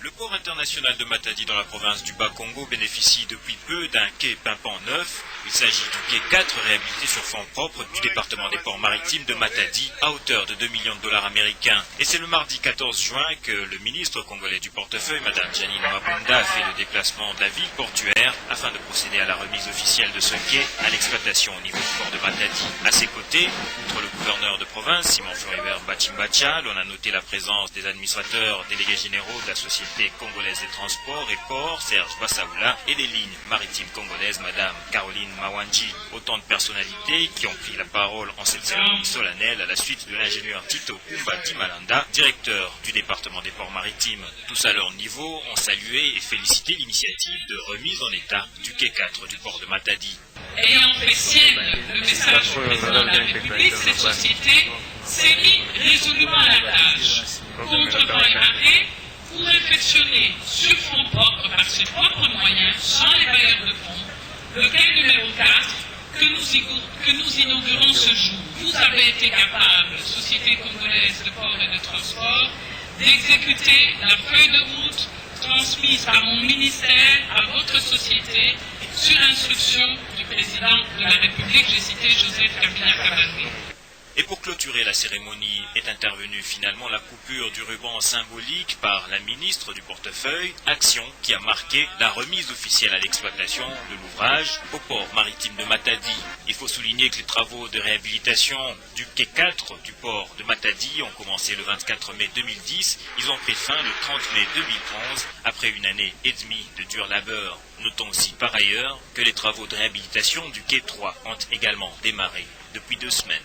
Le port international de Matadi dans la province du Bas-Congo bénéficie depuis peu d'un quai pimpant neuf. Il s'agit du quai 4 réhabilité sur fonds propres du département des ports maritimes de Matadi à hauteur de 2 millions de dollars américains. Et c'est le mardi 14 juin que le ministre congolais du portefeuille, Mme Janine Mabunda, a fait le déplacement de la ville portuaire afin de procéder à la remise officielle de ce quai à l'exploitation au niveau du port de Matadi. À ses côtés, outre le gouverneur de province, Simon Floribert Bachimbacha, l'on a noté la présence des administrateurs délégués généraux de la Société congolaise des transports et ports, Serge Bassaoula, et des lignes maritimes congolaises, Madame Caroline Mawanji. Autant de personnalités qui ont pris la parole en cette cérémonie solennelle à la suite de l'ingénieur Tito Kumba Dimalanda, directeur du département des ports maritimes. Tous à leur niveau ont salué et félicité l'initiative de remise en état du quai 4 du port de Matadi. Ayant fait sienne le message du président de la République, cette société s'est mise résolument à la tâche, contre vents et marées, pour réfectionner sur fonds propres par ses propres moyens, sans les bailleurs de fonds, le quai numéro 4 que nous inaugurons ce jour. Vous avez été capable, Société congolaise de ports et de transport, d'exécuter la feuille de route transmise par mon ministère à votre société sur instruction du président de la République, j'ai cité Joseph Kabila Kabange. Et pour clôturer la cérémonie est intervenue finalement la coupure du ruban symbolique par la ministre du portefeuille, action qui a marqué la remise officielle à l'exploitation de l'ouvrage au port maritime de Matadi. Il faut souligner que les travaux de réhabilitation du quai 4 du port de Matadi ont commencé le 24 mai 2010. Ils ont pris fin le 30 mai 2011 après une année et demie de dur labeur. Notons aussi par ailleurs que les travaux de réhabilitation du quai 3 ont également démarré depuis 2 semaines.